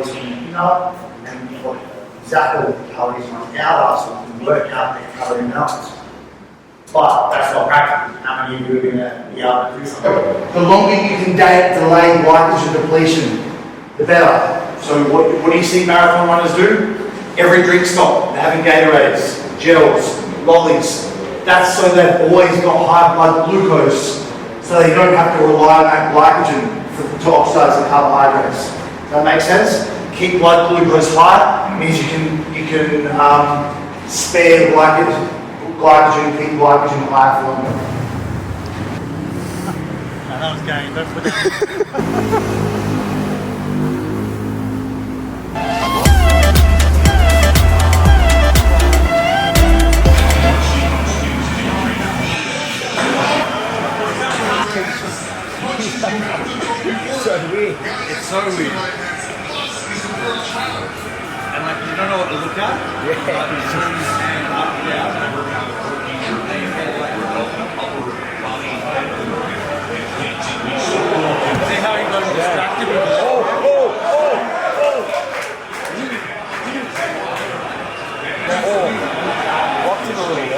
calories from your dinner and what exactly the calories you want out are, so you can work out the calorie amounts. But that's not practical. How many of you are going to be able to do something? The longer you can delay glycogen depletion, the better. So what do you see marathon runners do? Every drink stop, they're having Gatorades, gels, lollies. That's so they've always got high blood glucose, so they don't have to rely on that glycogen to oxidize the carbohydrates. Does that make sense? Keep blood glucose high means you can spare glycogen, keep glycogen high for longer. That was going, don't put it. It's so weird. And like you don't know what to look at. Yeah. Like you turn your hand up and down. See how he got distracted with it? Walked in a little bit.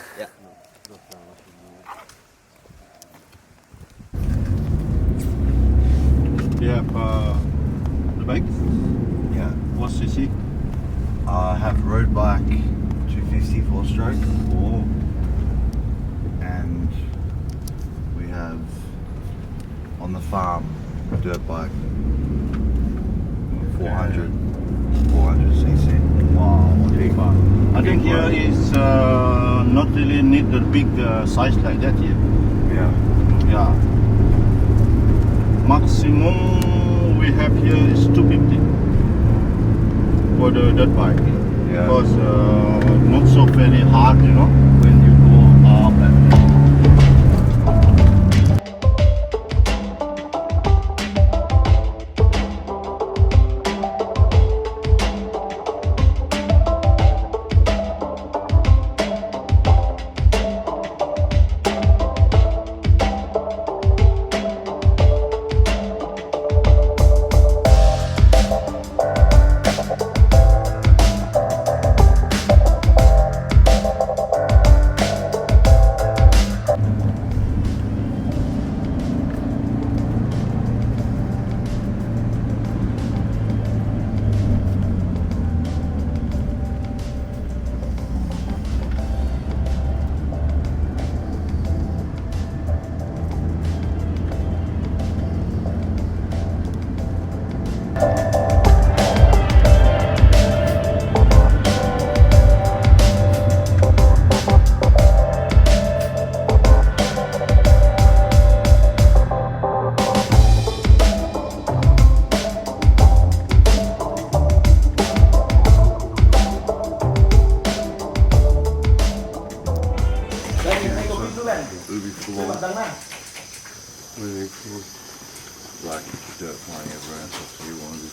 Yeah. Do you have the bike? Yeah. What cc? I have road bike 250 4-stroke. Oh. And we have on the farm dirt bike 400 cc. Wow, big one. I think here is not really need the big size like that here. Yeah. Yeah. Maximum we have here is 250 for the dirt bike. Yeah. Because not so very hard, you know, when you go up and down. It'll be full on. Really full. Like dirt flying everywhere and stuff, so you want to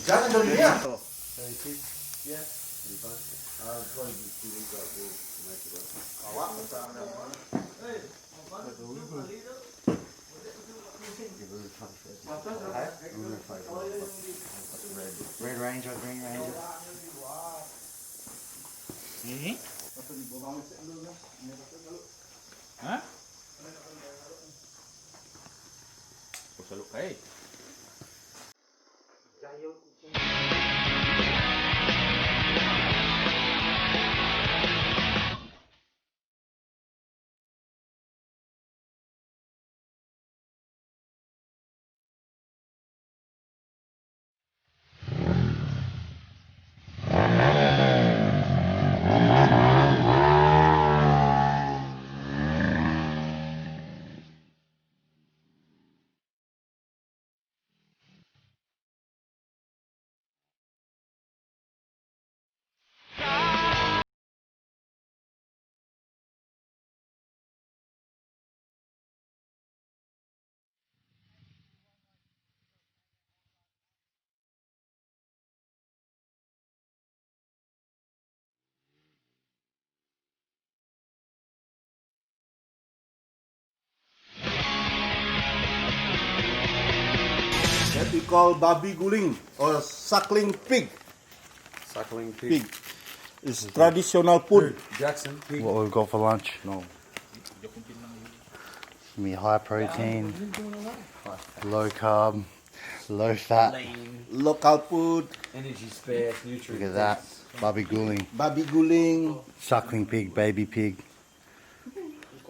Jangan dari dia. Red Ranger, Green Ranger. Hah? Usah lukai. That we call babi guling or suckling pig. Suckling pig. It's traditional food. Jackson pig. What we've got for lunch? No. Me high protein, low carb, low fat. Local food. Energy spares, nutrients. Look at that. Babi guling. Babi guling. Suckling pig, baby pig.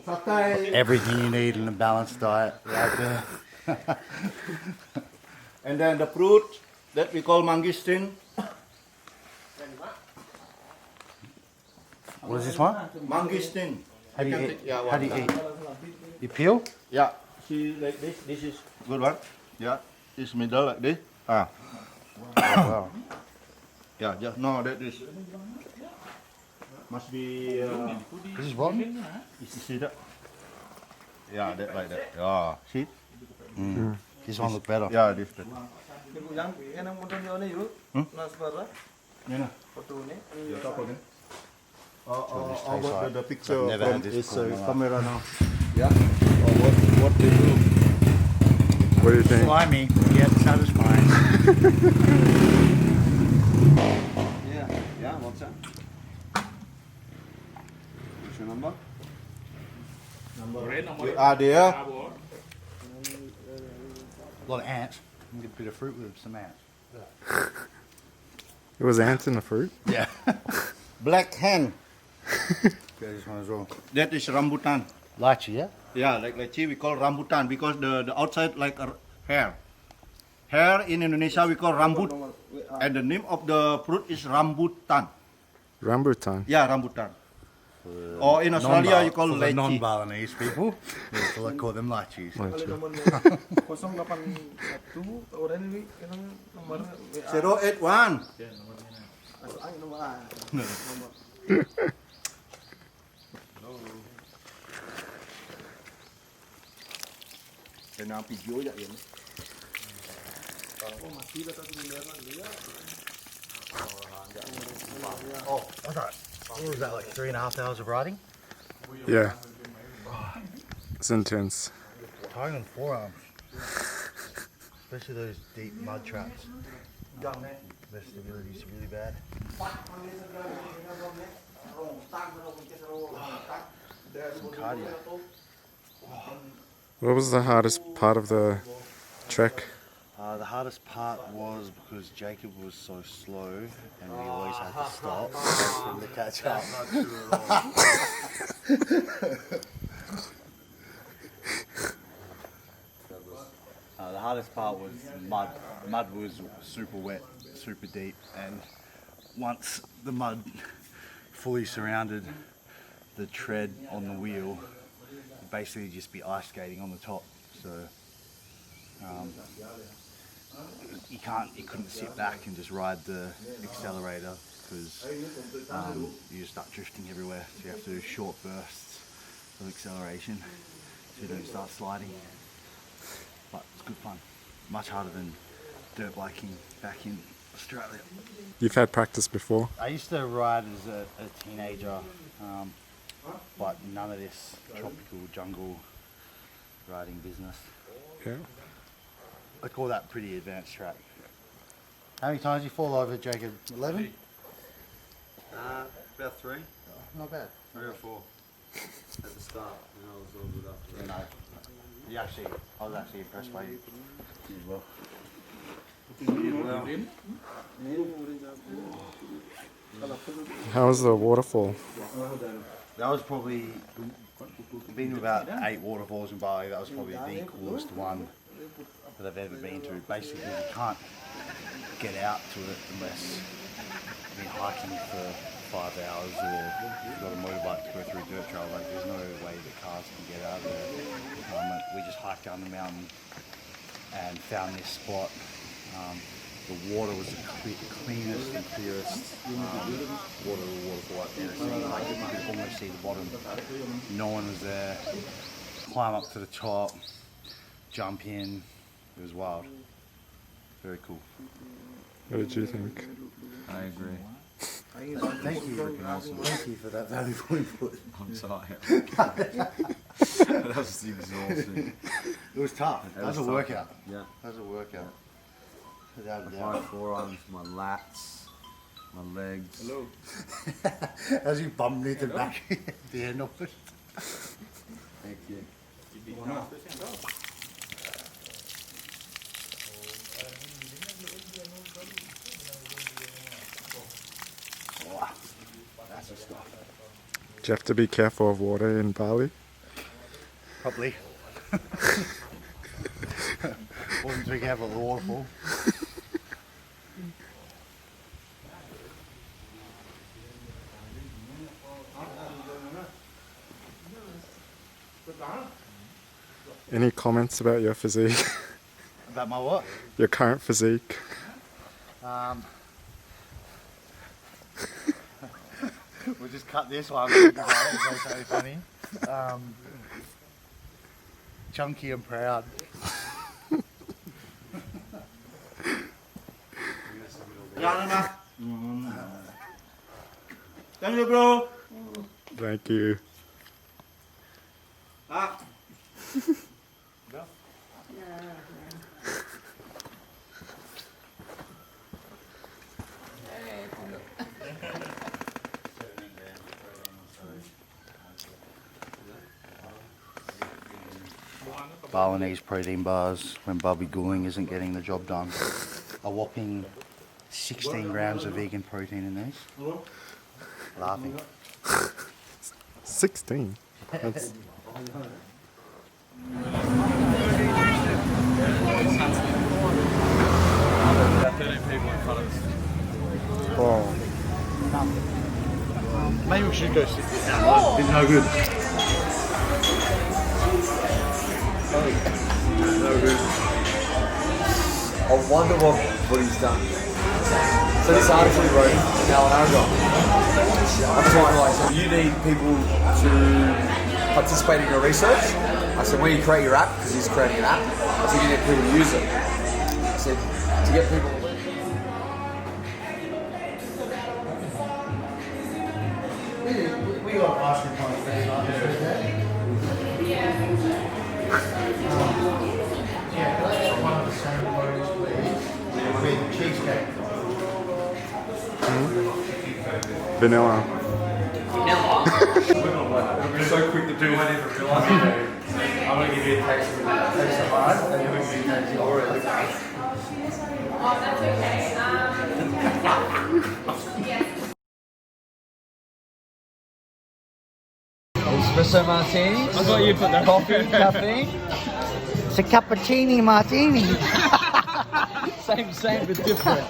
Satay. Everything you need in a balanced diet right there. And then the fruit that we call mangosteen. What is this one? Mangosteen. How do you eat? How do you eat? You peel? Yeah. See like this. This is good one. Yeah. This middle like this. Ah. Wow. Yeah. Just no. That is must be. This is what? You see that? Yeah. That like that. Yeah. See? This one look better. Yeah. This better. You know. About the picture I've never from had this this before in my life. camera now. Yeah. What they do? What do you think? Slimy, yet satisfying. Yeah, what's that? What's your number? We are there. A lot of ants. I'm gonna get a bit of fruit with some ants. It was ants in the fruit? Yeah. Black hen. Get this one as well. That is rambutan. Lychee, yeah? Yeah, like lychee we call rambutan because the outside like a hair. Hair in Indonesia we call rambut, and the name of the fruit is rambutan. Rambutan. Yeah, rambutan. Or in Australia you call For the lychee. non-Balinese people, I call them lychees. 081. Oh, what's that? What was that, like 3.5 hours of riding? Yeah. It's intense. Tiring on forearms. Especially those deep mud traps. Vestibility is really bad. Some cardio. What was the hardest part of the trek? The hardest part was because Jacob was so slow and we always had to stop for him to catch up. The hardest part was mud. Mud was super wet, super deep, and once the mud fully surrounded the tread on the wheel, it'd basically just be ice skating on the top. So you couldn't sit back and just ride the accelerator because you just start drifting everywhere. So you have to do short bursts for acceleration so you don't start sliding. But it's good fun. Much harder than dirt biking back in Australia. You've had practice before? I used to ride as a teenager, but none of this tropical jungle riding business. Yeah. I call that pretty advanced track. How many times did you fall over, Jacob? 11? About 3. Not bad. 3 or 4 at the start, and I was all good after You know, I was actually impressed by you as well. How was the waterfall? That was probably, been to about 8 waterfalls in Bali, that was probably the coolest one that I've ever been to. Basically, you can't get out to it unless you've been hiking for 5 hours or you've got a motorbike to go through a dirt trail. Like, there's no way that cars can get out of there. We just hiked down the mountain and found this spot. The water was the cleanest and clearest waterfall I've ever seen. Like, you could almost see the bottom. No one was there. Climb up to the top, jump in. It was wild. Very cool. What did you think? I agree. Thank you. Thank you for that valuable input. I'm sorry. That was exhausting. It was tough. That was a tough. workout. Yeah. That was a workout. Without a My doubt. forearms, my lats, my legs. Hello. As you bummed me to the back at the end of it. Thank you. Wow. That's the stuff. Do you have to be careful of water in Bali? Probably. Wasn't too careful of the waterfall. Any comments about your physique? About my what? Your current physique? We'll just cut this one. It's so funny. Chunky and proud. Thank you, bro. Thank you. Balinese protein bars when Bubby Gooling isn't getting the job done. A whopping 16 grams of vegan protein in these. Laughing. 16? That's... Oh. Maybe we should go sit this out. It's no good. I wonder what he's done. So this article he wrote now an hour ago. I'm trying like, so you need people to participate in your research. I said, when you create your app, because he's creating an app, I said, you need people to use it. I said, to get people to learn. We got ice cream on Friday night, is that? Yeah, that's one of the same please. With cheesecake. Vanilla. We're so quick to do whatever we realize we do. I'm going to give you a taste of mine, and you're going to give me a taste of already. Oh, that's okay. Espresso martini. I thought you put the coffee, caffeine. It's a cappuccino martini. Same but different.